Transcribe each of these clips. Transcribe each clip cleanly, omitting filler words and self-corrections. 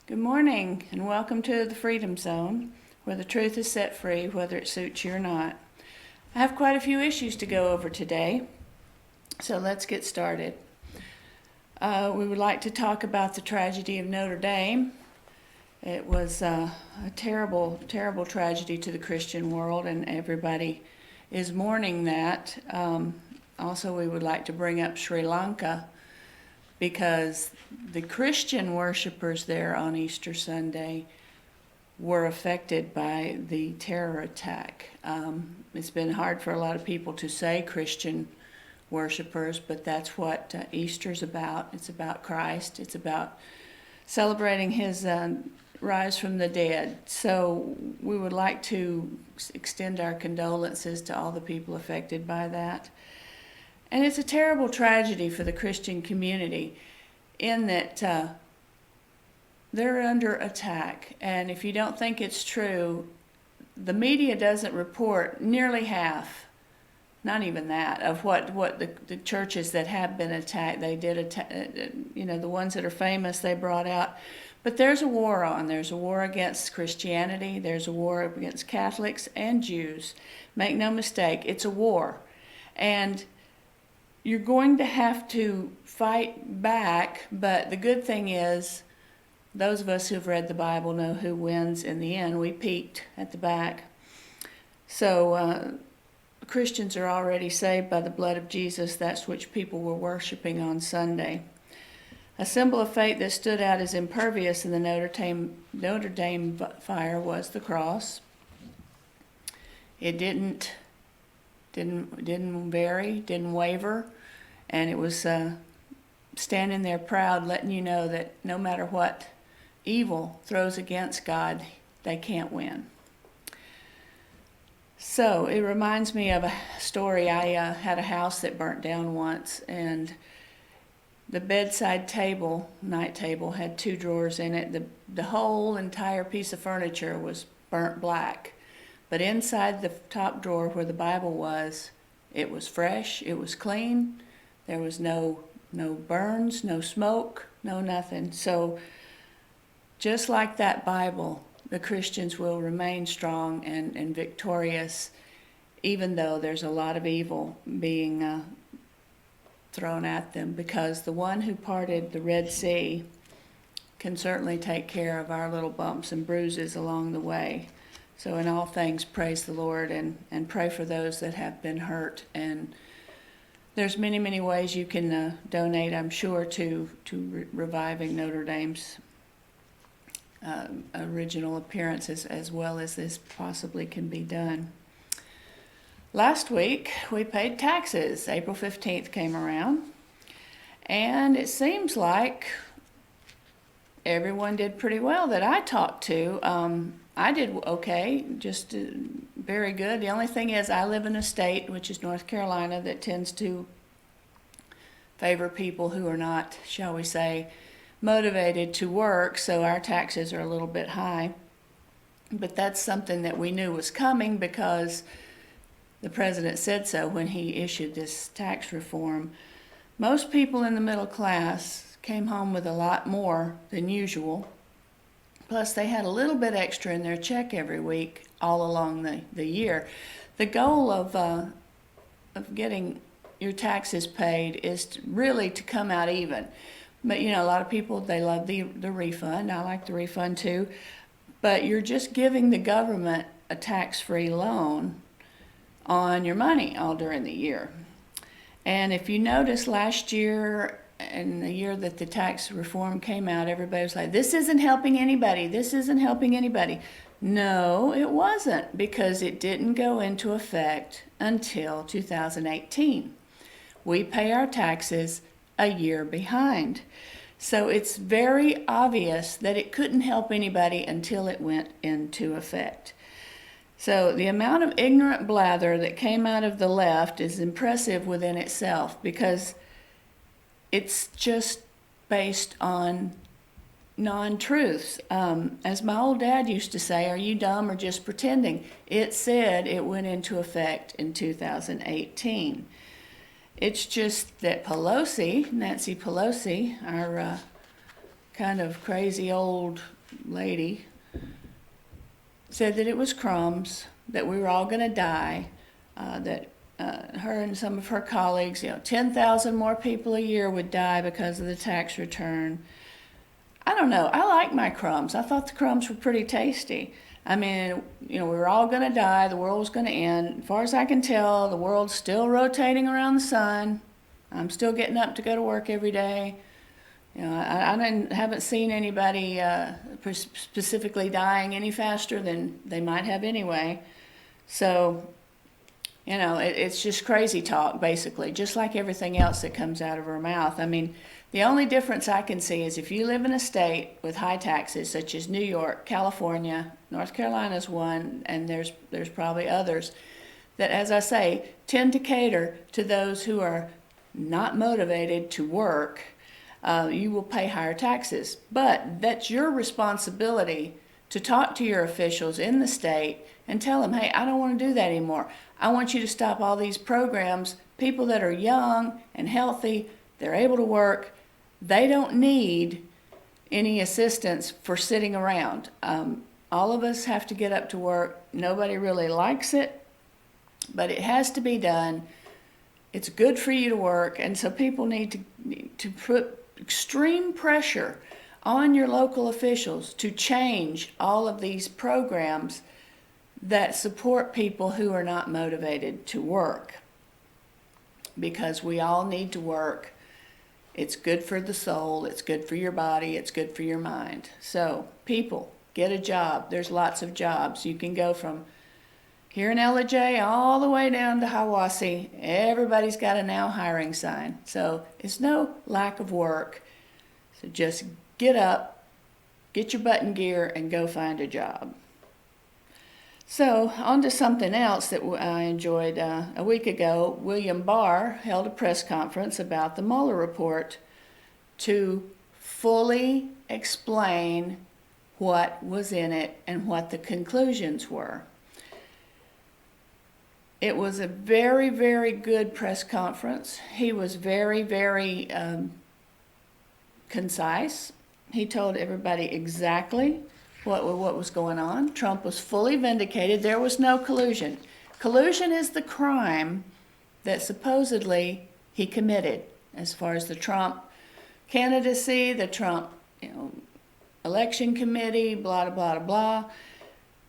Good morning, and welcome to the Freedom Zone, where the truth is set free, whether it suits you or not. I have quite a few issues to go over today, so let's get started. We would like to talk about the tragedy of Notre Dame. It was a terrible, terrible tragedy to the Christian world, and everybody is mourning that. Also, we would like to bring up Sri Lanka, because the Christian worshipers there on Easter Sunday were affected by the terror attack. It's been hard for a lot of people to say Christian worshipers, but that's what Easter's about. It's about Christ. It's about celebrating his rise from the dead. So we would like to extend our condolences to all the people affected by that. And it's a terrible tragedy for the Christian community in that they're under attack. And if you don't think it's true, the media doesn't report nearly half, not even that, of what the churches that have been attacked, they did attack, the ones that are famous they brought out. But there's a war on. There's a war against Christianity. There's a war against Catholics and Jews. Make no mistake, it's a war. And you're going to have to fight back, but the good thing is, those of us who've read the Bible know who wins in the end. We peaked at the back. So Christians are already saved by the blood of Jesus. That's which people were worshiping on Sunday. A symbol of faith that stood out as impervious in the Notre Dame fire was the cross. It didn't vary, didn't waver, and it was standing there proud, letting you know that no matter what evil throws against God, they can't win. So it reminds me of a story. I had a house that burnt down once, and the bedside table, night table, had 2 drawers in it. The whole entire piece of furniture was burnt black. But inside the top drawer where the Bible was, it was fresh, it was clean. There was no burns, no smoke, no nothing. So just like that Bible, the Christians will remain strong and victorious, even though there's a lot of evil being thrown at them, because the one who parted the Red Sea can certainly take care of our little bumps and bruises along the way. So in all things, praise the Lord and pray for those that have been hurt. And there's many, many ways you can donate, I'm sure, to reviving Notre Dame's original appearances, as well as this possibly can be done. Last week, we paid taxes. April 15th came around, and it seems like everyone did pretty well that I talked to. I did okay, just very good. The only thing is I live in a state, which is North Carolina, that tends to favor people who are not, shall we say, motivated to work, so our taxes are a little bit high. But that's something that we knew was coming because the president said so when he issued this tax reform. Most people in the middle class came home with a lot more than usual. Plus, they had a little bit extra in their check every week all along the year. The goal of getting your taxes paid is really to come out even. But, a lot of people, they love the refund. I like the refund too. But you're just giving the government a tax-free loan on your money all during the year. And if you notice last year, and the year that the tax reform came out, everybody was like, this isn't helping anybody. This isn't helping anybody. No, it wasn't, because it didn't go into effect until 2018. We pay our taxes a year behind. So it's very obvious that it couldn't help anybody until it went into effect. So the amount of ignorant blather that came out of the left is impressive within itself, because it's just based on non-truths. As my old dad used to say, are you dumb or just pretending? It said it went into effect in 2018. It's just that Nancy Pelosi, our kind of crazy old lady said that it was crumbs, that we were all going to die, that her and some of her colleagues, 10,000 more people a year would die because of the tax return. I don't know. I like my crumbs. I thought the crumbs were pretty tasty. I mean, we were all going to die. The world was going to end. As far as I can tell, the world's still rotating around the sun. I'm still getting up to go to work every day. I haven't seen anybody specifically dying any faster than they might have anyway. So, it's just crazy talk, basically, just like everything else that comes out of her mouth. I mean, the only difference I can see is if you live in a state with high taxes, such as New York, California, North Carolina's one, and there's probably others, that, as I say, tend to cater to those who are not motivated to work. You will pay higher taxes. But that's your responsibility to talk to your officials in the state and tell them, hey, I don't want to do that anymore. I want you to stop all these programs. People that are young and healthy, they're able to work. They don't need any assistance for sitting around. All of us have to get up to work. Nobody really likes it, but it has to be done. It's good for you to work, and so people need to put extreme pressure on your local officials to change all of these programs that support people who are not motivated to work, because we all need to work. It's good for the soul, it's good for your body, it's good for your mind. So people, get a job. There's lots of jobs. You can go from here in LJ all the way down to Hiwassee. Everybody's got a now hiring sign. So it's no lack of work. So just get up, get your butt in gear, and go find a job. So on to something else that I enjoyed. A week ago, William Barr held a press conference about the Mueller report to fully explain what was in it and what the conclusions were. It was a very, very good press conference. He was very, very concise. He told everybody exactly what was going on. Trump was fully vindicated. There was no collusion. Collusion is the crime that supposedly he committed as far as the Trump candidacy, the Trump election committee, blah, blah, blah, blah.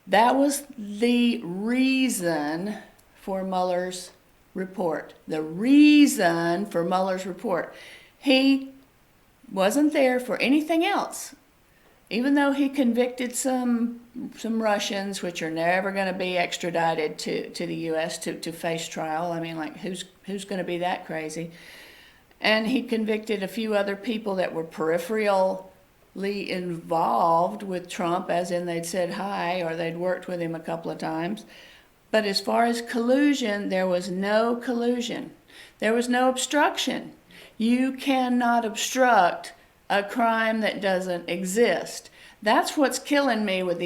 That was the reason for Mueller's report. The reason for Mueller's report. He wasn't there for anything else. Even though he convicted some Russians, which are never going to be extradited to the U.S. to face trial. I mean, like, who's going to be that crazy? And he convicted a few other people that were peripherally involved with Trump, as in they'd said hi or they'd worked with him a couple of times. But as far as collusion, there was no collusion. There was no obstruction. You cannot obstruct a crime that doesn't exist. That's what's killing me with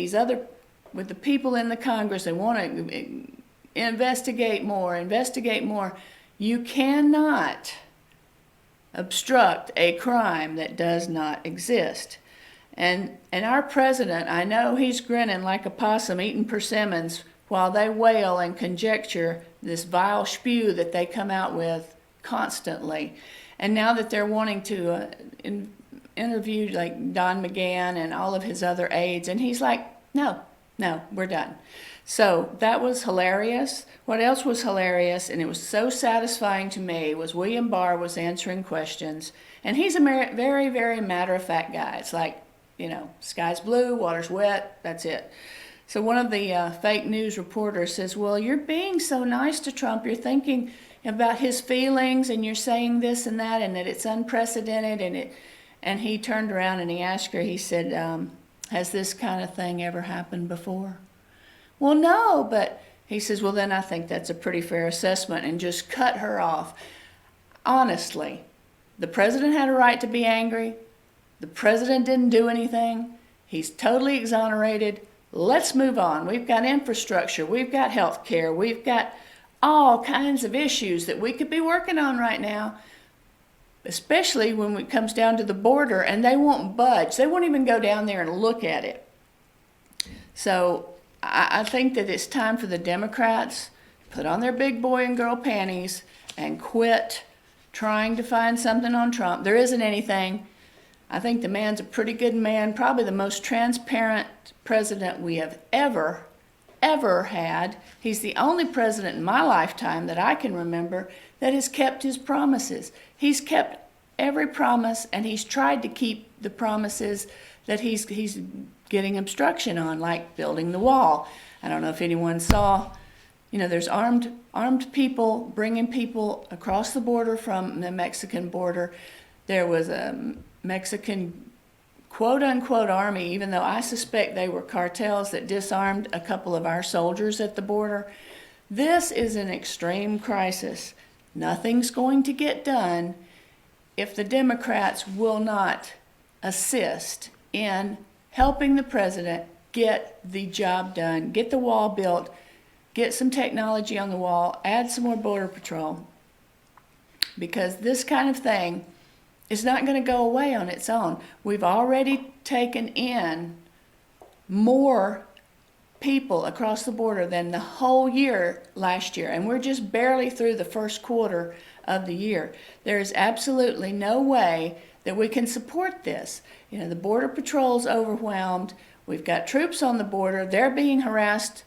with the people in the Congress that want to investigate more. You cannot obstruct a crime that does not exist. And our president, I know he's grinning like a possum eating persimmons while they wail and conjecture this vile spew that they come out with constantly. And now that they're wanting to interview like Don McGahn and all of his other aides, and he's like, no, we're done. So that was hilarious. What else was hilarious, and it was so satisfying to me, was William Barr was answering questions, and he's a very, very matter-of-fact guy. It's like, sky's blue, water's wet, that's it. So one of the fake news reporters says, well, you're being so nice to Trump, you're thinking about his feelings, and you're saying this and that, and that it's unprecedented, and he turned around and he asked her, he said, has this kind of thing ever happened before? Well, no, but he says, well, then I think that's a pretty fair assessment, and just cut her off. Honestly, the president had a right to be angry. The president didn't do anything. He's totally exonerated. Let's move on. We've got infrastructure. We've got health care. We've got all kinds of issues that we could be working on right now. especially when it comes down to the border, and they won't budge. They won't even go down there and look at it. So I think that it's time for the Democrats to put on their big boy and girl panties and quit trying to find something on Trump. There isn't anything. I think the man's a pretty good man, probably the most transparent president we have ever had. He's the only president in my lifetime that I can remember that has kept his promises. He's kept every promise, and he's tried to keep the promises that he's getting obstruction on, like building the wall. I don't know if anyone saw, there's armed people bringing people across the border from the Mexican border. There was a Mexican quote-unquote army, even though I suspect they were cartels that disarmed a couple of our soldiers at the border. This is an extreme crisis. Nothing's going to get done if the Democrats will not assist in helping the president get the job done, get the wall built, get some technology on the wall, add some more border patrol, because this kind of thing is not going to go away on its own. We've already taken in more people across the border than the whole year last year, and we're just barely through the first quarter of the year. There is absolutely no way that we can support this. The Border Patrol's overwhelmed. We've got troops on the border. They're being harassed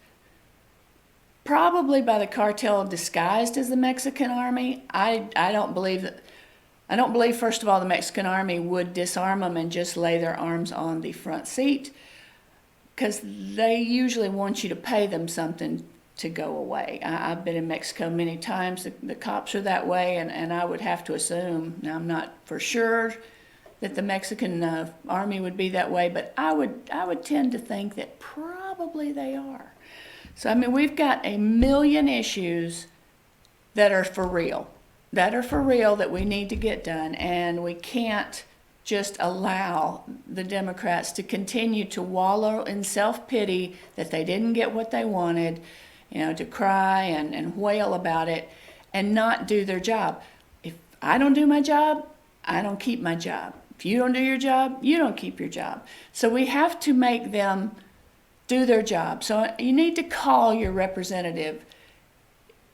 probably by the cartel disguised as the Mexican army. I don't believe, first of all, the Mexican army would disarm them and just lay their arms on the front seat, because they usually want you to pay them something to go away. I've been in Mexico many times. The cops are that way, and I would have to assume, now I'm not for sure that the Mexican army would be that way, but I would tend to think that probably they are. So, we've got a million issues that are for real, that we need to get done, and we can't just allow the Democrats to continue to wallow in self-pity that they didn't get what they wanted, to cry and wail about it and not do their job. If I don't do my job, I don't keep my job. If you don't do your job, you don't keep your job. So we have to make them do their job. So you need to call your representative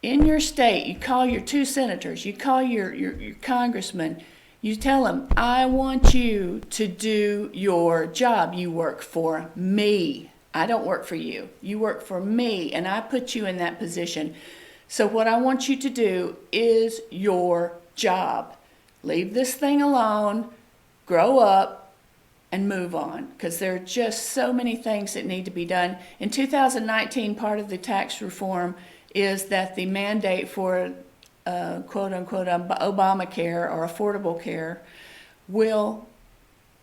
in your state. You call your 2 senators. You call your congressman. You tell them, I want you to do your job. You work for me. I don't work for you. You work for me, and I put you in that position. So what I want you to do is your job. Leave this thing alone, grow up, and move on, because there are just so many things that need to be done. In 2019, part of the tax reform is that the mandate for quote-unquote Obamacare or Affordable Care will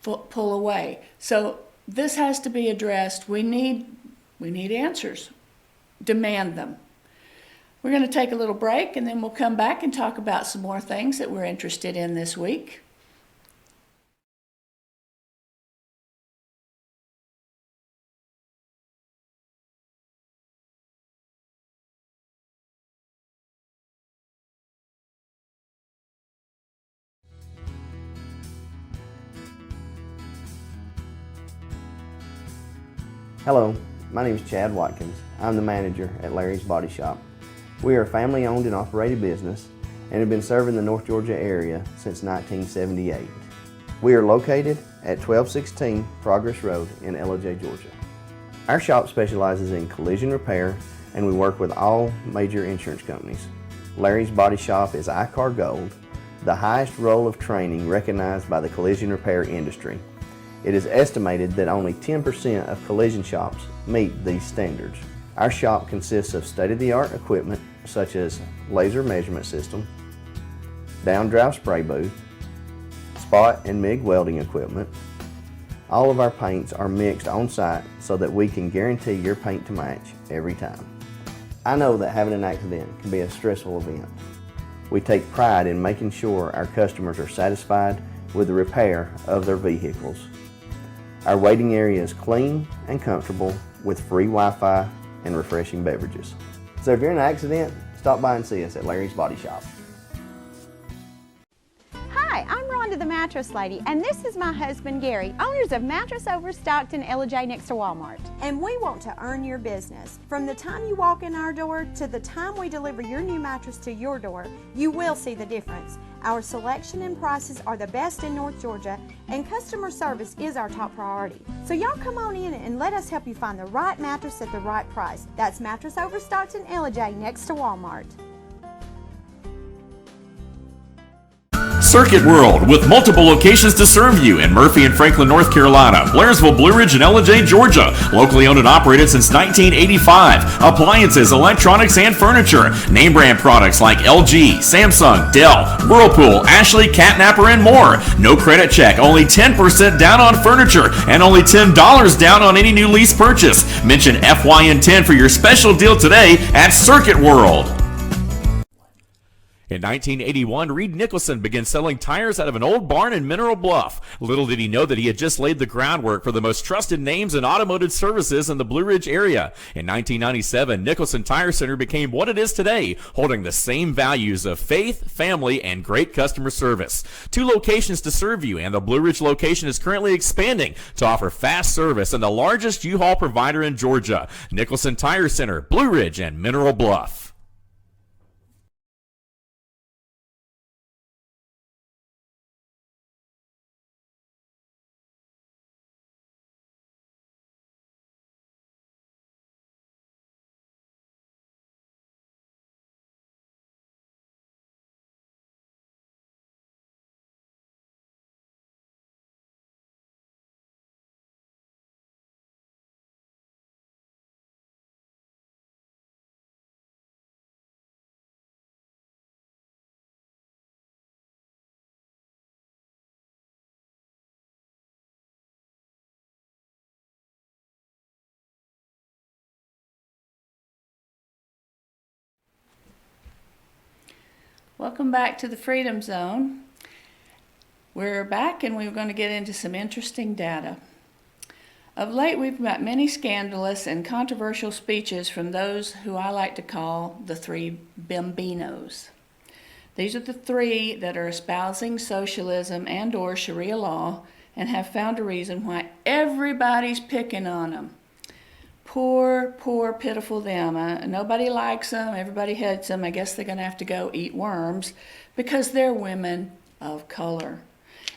pull away. So this has to be addressed. We need answers. Demand them. We're going to take a little break, and then we'll come back and talk about some more things that we're interested in this week. Hello, my name is Chad Watkins. I'm the manager at Larry's Body Shop. We are a family-owned and operated business and have been serving the North Georgia area since 1978. We are located at 1216 Progress Road in LOJ, Georgia. Our shop specializes in collision repair, and we work with all major insurance companies. Larry's Body Shop is ICAR Gold, the highest role of training recognized by the collision repair industry. It is estimated that only 10% of collision shops meet these standards. Our shop consists of state-of-the-art equipment such as laser measurement system, down-drive spray booth, spot and MIG welding equipment. All of our paints are mixed on site so that we can guarantee your paint to match every time. I know that having an accident can be a stressful event. We take pride in making sure our customers are satisfied with the repair of their vehicles. Our waiting area is clean and comfortable with free Wi-Fi and refreshing beverages. So if you're in an accident, stop by and see us at Larry's Body Shop. Hi, Mattress Lady, and this is my husband Gary, owners of Mattress Overstocked in LJ next to Walmart. And we want to earn your business. From the time you walk in our door to the time we deliver your new mattress to your door, you will see the difference. Our selection and prices are the best in North Georgia, and customer service is our top priority. So y'all come on in and let us help you find the right mattress at the right price. That's Mattress Overstocked in LJ next to Walmart. Circuit World, with multiple locations to serve you in Murphy and Franklin, North Carolina, Blairsville, Blue Ridge, and Ellijay, Georgia. Locally owned and operated since 1985. Appliances, electronics, and furniture. Name brand products like LG, Samsung, Dell, Whirlpool, Ashley, Catnapper, and more. No credit check, only 10% down on furniture, and only $10 down on any new lease purchase. Mention FYN10 for your special deal today at Circuit World. In 1981, Reed Nicholson began selling tires out of an old barn in Mineral Bluff. Little did he know that he had just laid the groundwork for the most trusted names in automotive services in the Blue Ridge area. In 1997, Nicholson Tire Center became what it is today, holding the same values of faith, family, and great customer service. 2 locations to serve you, and the Blue Ridge location is currently expanding to offer fast service and the largest U-Haul provider in Georgia. Nicholson Tire Center, Blue Ridge, and Mineral Bluff. Welcome back to the Freedom Zone. We're back and we're going to get into some interesting data. Of late, we've got many scandalous and controversial speeches from those who I like to call the 3 bimbinos. These are the 3 that are espousing socialism and or Sharia law and have found a reason why everybody's picking on them. Poor, poor, pitiful them. Nobody likes them. Everybody hates them. I guess they're going to have to go eat worms because they're women of color.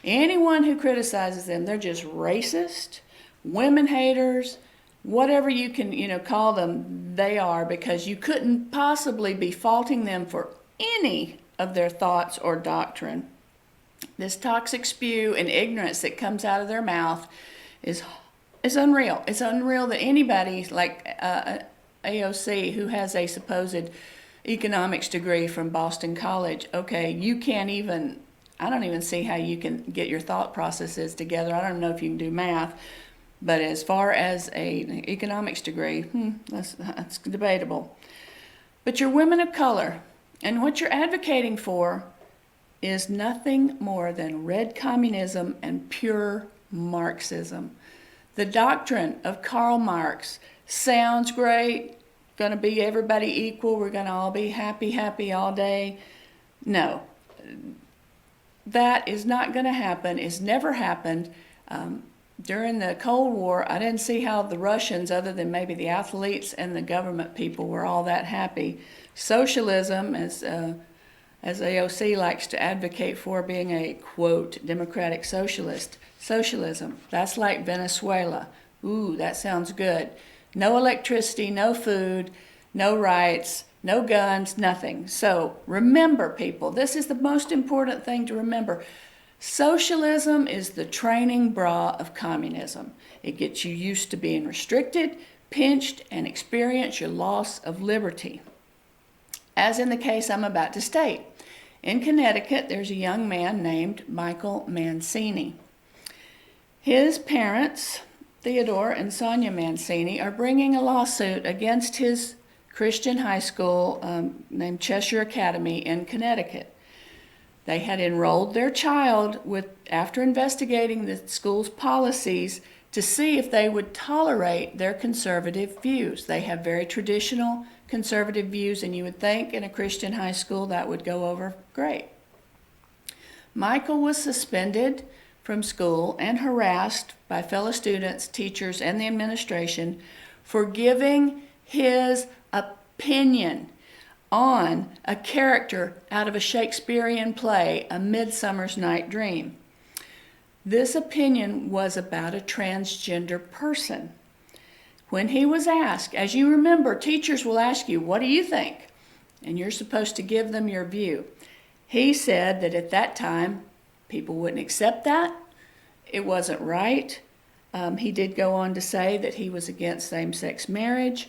Anyone who criticizes them, they're just racist, women haters, whatever you can, call them, they are, because you couldn't possibly be faulting them for any of their thoughts or doctrine. This toxic spew and ignorance that comes out of their mouth is unreal. It's unreal that anybody like AOC, who has a supposed economics degree from Boston College, okay, I don't even see how you can get your thought processes together. I don't know if you can do math, but as far as an economics degree, that's debatable. But you're women of color, and what you're advocating for is nothing more than red communism and pure Marxism. The doctrine of Karl Marx sounds great, going to be everybody equal, we're going to all be happy all day. No, that is not going to happen. It's never happened. During the Cold War, I didn't see how the Russians, other than maybe the athletes and the government people, were all that happy. Socialism, as AOC likes to advocate for, being a, quote, democratic socialism, that's like Venezuela. Ooh, that sounds good. No electricity, no food, no rights, no guns, nothing. So remember, people, this is the most important thing to remember. Socialism is the training bra of communism. It gets you used to being restricted, pinched, and experience your loss of liberty. As in the case I'm about to state. In Connecticut, there's a young man named Michael Mancini. His parents, Theodore and Sonia Mancini, are bringing a lawsuit against his Christian high school named Cheshire Academy in Connecticut. They had enrolled their child after investigating the school's policies to see if they would tolerate their conservative views. They have very traditional conservative views, and you would think in a Christian high school that would go over great. Michael was suspended from school and harassed by fellow students, teachers, and the administration for giving his opinion on a character out of a Shakespearean play, A Midsummer's Night Dream. This opinion was about a transgender person. When he was asked, as you remember, teachers will ask you, what do you think? And you're supposed to give them your view. He said that at that time, people wouldn't accept that. It wasn't right. He did go on to say that he was against same-sex marriage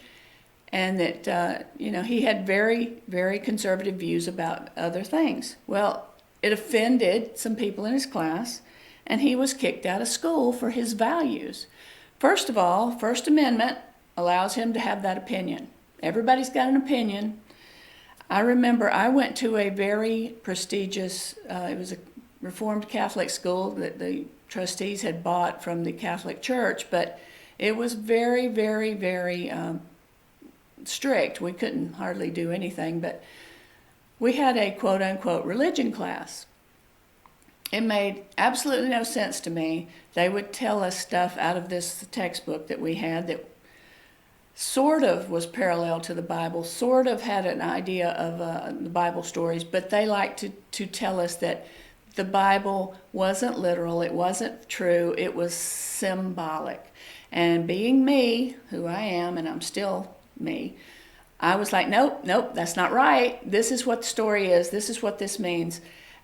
and that, he had very, very conservative views about other things. Well, it offended some people in his class, and he was kicked out of school for his values. First of all, First Amendment allows him to have that opinion. Everybody's got an opinion. I remember I went to a very prestigious, it was a Reformed Catholic school that the trustees had bought from the Catholic Church, but it was very, very, very strict. We couldn't hardly do anything, but we had a quote-unquote religion class. It made absolutely no sense to me. They would tell us stuff out of this textbook that we had that sort of was parallel to the Bible, sort of had an idea of the Bible stories, but they liked to tell us that the Bible wasn't literal, it wasn't true, it was symbolic. And being me, who I am, and I'm still me, I was like, nope, that's not right. This is what the story is. This is what this means.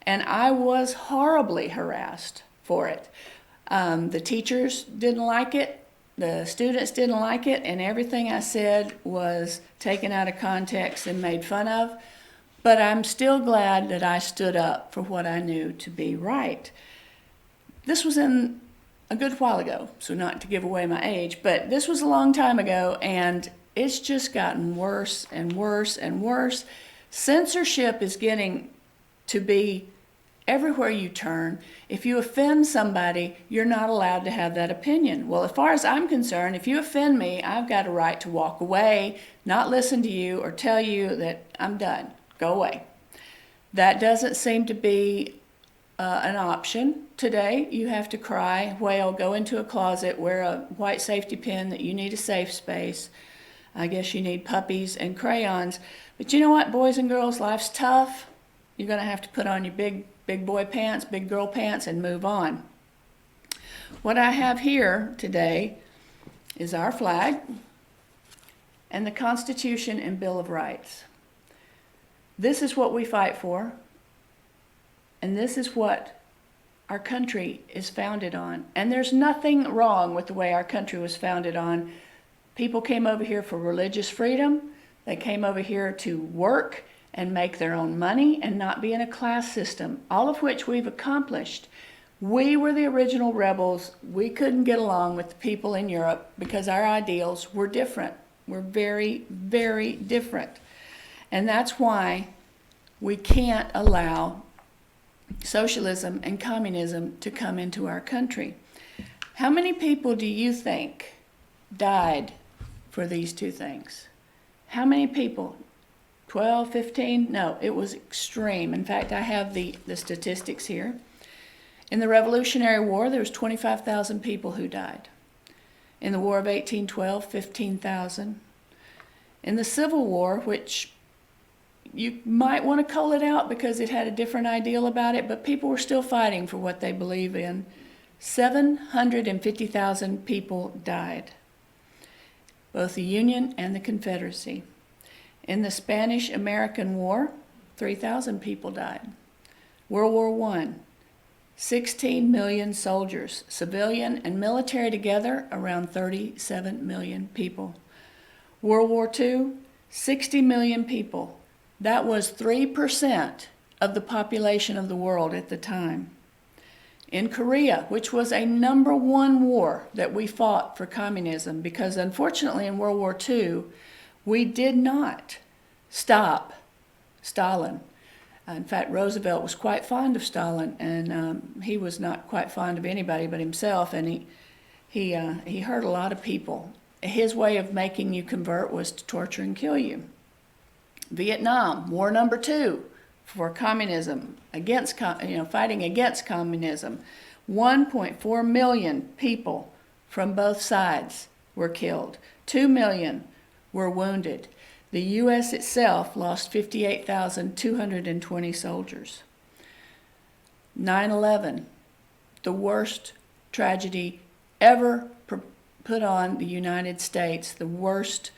And I was horribly harassed for it. The teachers didn't like it. The students didn't like it. And everything I said was taken out of context and made fun of. But I'm still glad that I stood up for what I knew to be right. This was in a good while ago, so not to give away my age, but this was a long time ago, and it's just gotten worse and worse and worse. Censorship is getting to be everywhere you turn. If you offend somebody, you're not allowed to have that opinion. Well, as far as I'm concerned, if you offend me, I've got a right to walk away, not listen to you, or tell you that I'm done. Go away. That doesn't seem to be an option today. You have to cry, wail, go into a closet, wear a white safety pin that you need a safe space. I guess you need puppies and crayons. But you know what, boys and girls, life's tough. You're going to have to put on your big boy pants, big girl pants, and move on. What I have here today is our flag and the Constitution and Bill of Rights. This is what we fight for, and this is what our country is founded on. And there's nothing wrong with the way our country was founded on. People came over here for religious freedom. They came over here to work and make their own money and not be in a class system, all of which we've accomplished. We were the original rebels. We couldn't get along with the people in Europe because our ideals were different. We're very, very different. And that's why we can't allow socialism and communism to come into our country. How many people do you think died for these two things? How many people? 12, 15? No, it was extreme. In fact, I have the statistics here. In the Revolutionary War, there was 25,000 people who died. In the War of 1812, 15,000. In the Civil War, which you might want to cull it out because it had a different ideal about it, but people were still fighting for what they believe in. 750,000 people died, both the Union and the Confederacy. In the Spanish-American War, 3,000 people died. World War I, 16 million soldiers, civilian and military together, around 37 million people. World War II, 60 million people. That was 3% of the population of the world at the time. In Korea, which was a #1 war that we fought for communism, because unfortunately in World War II, we did not stop Stalin. In fact, Roosevelt was quite fond of Stalin, and he was not quite fond of anybody but himself, and he hurt a lot of people. His way of making you convert was to torture and kill you. Vietnam, War #2, for communism, fighting against communism. 1.4 million people from both sides were killed. 2 million were wounded. The U.S. itself lost 58,220 soldiers. 9/11, the worst tragedy ever put on the United States, the worst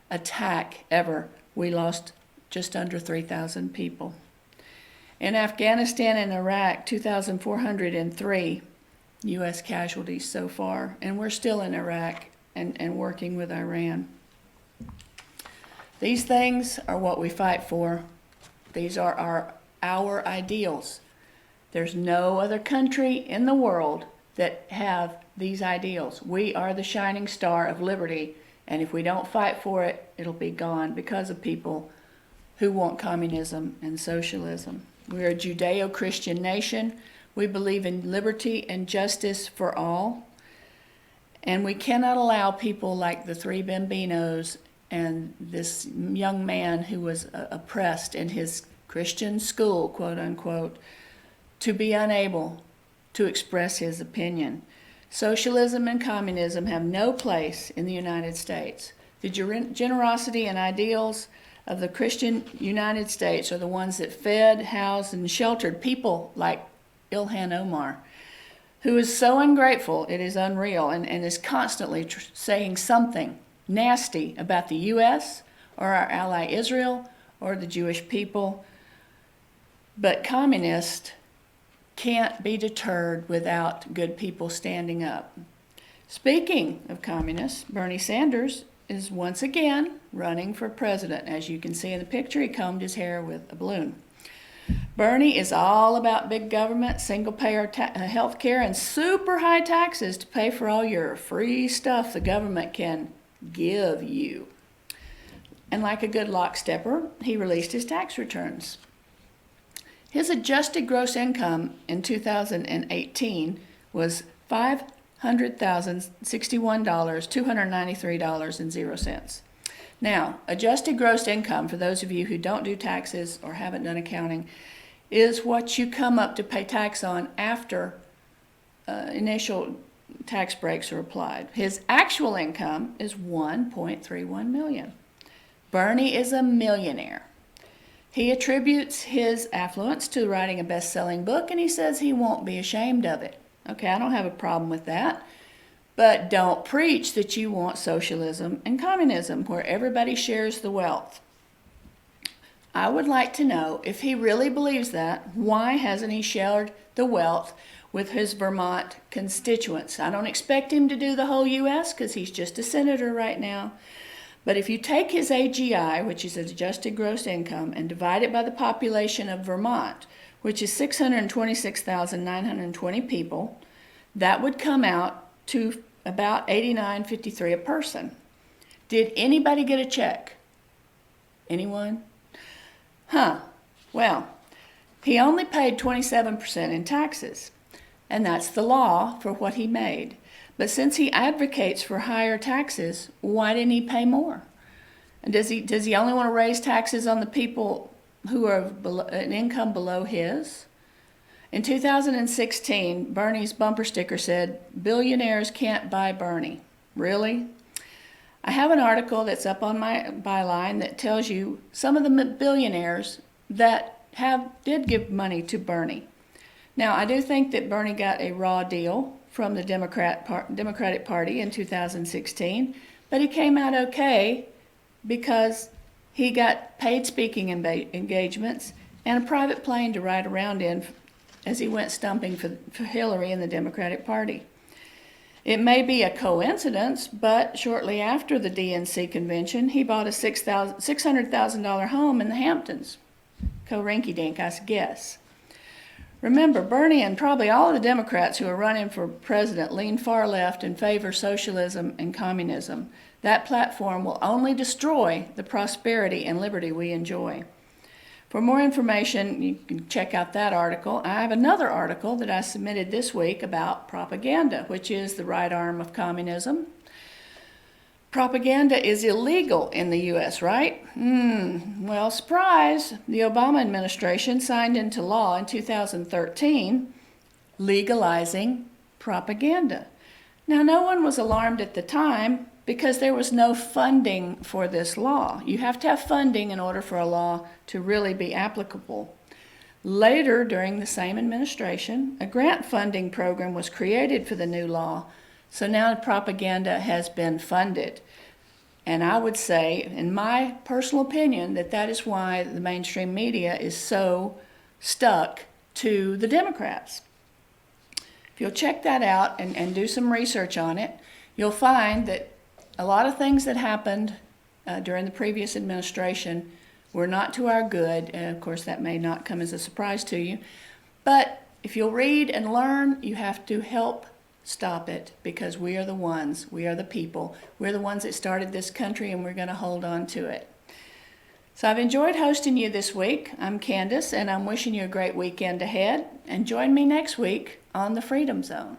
attack ever. We lost just under 3,000 people. In Afghanistan and Iraq, 2,403 U.S. casualties so far, and we're still in Iraq and working with Iran. These things are what we fight for. These are our ideals. There's no other country in the world that have these ideals. We are the shining star of liberty, and if we don't fight for it, it'll be gone because of people who want communism and socialism. We're a Judeo-Christian nation. We believe in liberty and justice for all, and we cannot allow people like the three Bambinos and this young man who was oppressed in his Christian school, quote unquote, to be unable to express his opinion. Socialism and communism have no place in the United States. The generosity and ideals of the Christian United States are the ones that fed, housed, and sheltered people like Ilhan Omar, who is so ungrateful it is unreal and is constantly saying something nasty about the U.S. or our ally Israel or the Jewish people. But communists can't be deterred without good people standing up. Speaking of communists, Bernie Sanders is once again running for president. As you can see in the picture, he combed his hair with a balloon. Bernie is all about big government, single-payer health care, and super high taxes to pay for all your free stuff the government can give you. And like a good lockstepper, he released his tax returns. His adjusted gross income in 2018 was $500,061, $293.00. Now, adjusted gross income, for those of you who don't do taxes or haven't done accounting, is what you come up to pay tax on after initial tax breaks are applied. His actual income is $1.31 million. Bernie is a millionaire. He attributes his affluence to writing a best-selling book, and he says he won't be ashamed of it. Okay, I don't have a problem with that. But don't preach that you want socialism and communism, where everybody shares the wealth. I would like to know, if he really believes that, why hasn't he shared the wealth with his Vermont constituents? I don't expect him to do the whole U.S. because he's just a senator right now. But if you take his AGI, which is adjusted gross income, and divide it by the population of Vermont, which is 626,920 people, that would come out to about $89.53 a person. Did anybody get a check? Anyone? Well, he only paid 27% in taxes, and that's the law for what he made. But since he advocates for higher taxes, why didn't he pay more? And does he only want to raise taxes on the people who are an income below his? In 2016, Bernie's bumper sticker said, "Billionaires can't buy Bernie." Really? I have an article that's up on my byline that tells you some of the billionaires that did give money to Bernie. Now, I do think that Bernie got a raw deal from the Democratic Party in 2016, but he came out okay because he got paid speaking engagements and a private plane to ride around in as he went stumping for Hillary in the Democratic Party. It may be a coincidence, but shortly after the DNC convention, he bought a $600,000 home in the Hamptons. Co-rinky-dink, I guess. Remember, Bernie and probably all of the Democrats who are running for president lean far left and favor socialism and communism. That platform will only destroy the prosperity and liberty we enjoy. For more information, you can check out that article. I have another article that I submitted this week about propaganda, which is the right arm of communism. Propaganda is illegal in the U.S., right? Well, surprise, the Obama administration signed into law in 2013 legalizing propaganda. Now, no one was alarmed at the time because there was no funding for this law. You have to have funding in order for a law to really be applicable. Later, during the same administration, a grant funding program was created for the new law, so now propaganda has been funded. And I would say, in my personal opinion, that that is why the mainstream media is so stuck to the Democrats. If you'll check that out and do some research on it, you'll find that a lot of things that happened during the previous administration were not to our good. And of course, that may not come as a surprise to you. But if you'll read and learn, you have to help stop it, because we are the ones, we are the people. We're the ones that started this country, and we're going to hold on to it. So I've enjoyed hosting you this week. I'm Candace, and I'm wishing you a great weekend ahead. And join me next week on the Freedom Zone.